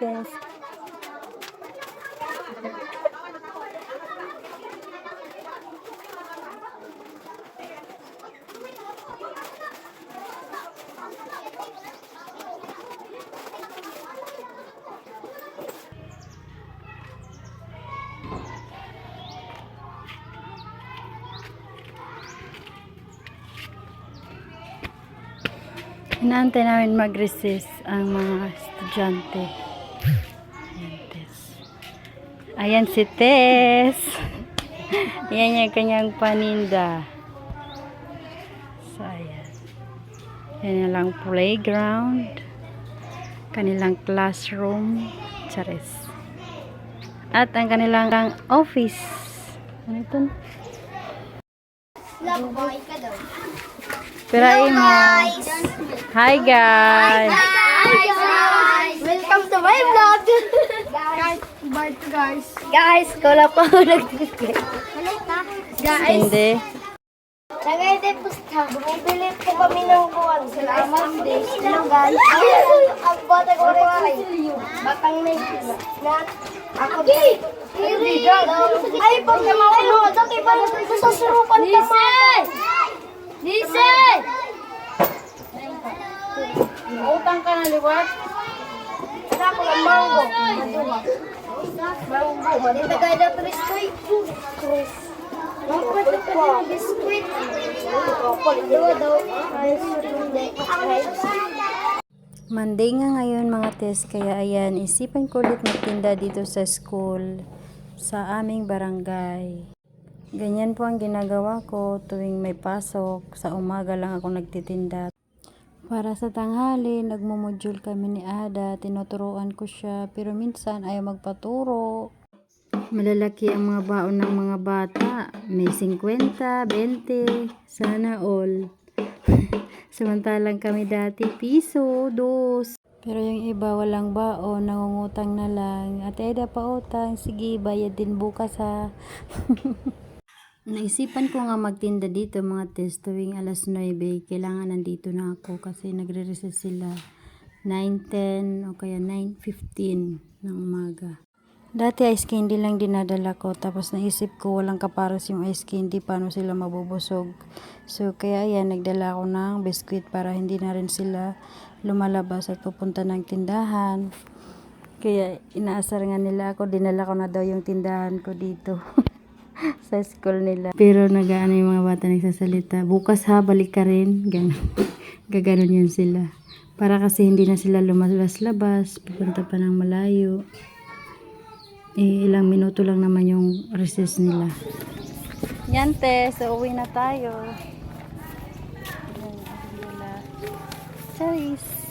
Yes. Inaantay namin mag-recess ang mga estudyante. Ayan si Tess. Ayan yung kanyang paninda. So, ayan. Yan yung lang playground. Kanilang classroom. Charis. At ang kanilang office. Ano ito? Pero mo. Hi guys. Hi guys! Welcome to my vlog! Guys, wala pa ako nag-display. Guys, Hindi. nagayde po sa bumibili po kami ng buwan. Salamat din. Hello guys. Ang bata ko rin. Batang na ako din. Ay, pag naman mo, dati pa rin ito sa surupan ka pa. Listen! Utang ka na liwat. Wala ko ng mango. Mango. Dito kayo na tristoy. Mango ito ka na biskuit. Dua daw. Monday nga ngayon mga Tess, kaya ayan, isipan ko ulit magtinda dito sa school, sa aming barangay. Ganyan po ang ginagawa ko tuwing may pasok, sa umaga lang ako nagtitinda. Para sa tanghali, nagmumodule kami ni Ada, tinuturuan ko siya, pero minsan ayaw magpaturo. Malalaki ang mga baon ng mga bata, may 50, 20, sana all. Samantalang kami dati, piso, dos. Pero yung iba walang baon, nangungutang na lang. Ate Eda pa utang, sige, bayad din bukas ha. Naisipan ko nga magtinda dito mga Tess tuwing alas 9. Kailangan nandito na ako kasi nagre-recess sila 9:10 o kaya 9:15 ng umaga. Dati ice candy lang dinadala ko, tapos naisip ko walang kaparos yung ice candy, paano sila mabubusog. So kaya yan, nagdala ako ng biskuit para hindi na rin sila lumalabas at pupunta ng tindahan. Kaya inaasar nga nila ako, dinala ko na daw yung tindahan ko dito sa school nila. Pero nagaano yung mga bata nagsasalita, bukas ha, balik ka rin. Gaganon yun sila. Para kasi hindi na sila lumalabas-labas, pupunta pa ng malayo. Ilang minuto lang naman yung recess nila. Yan te, so uwi na tayo. Charis.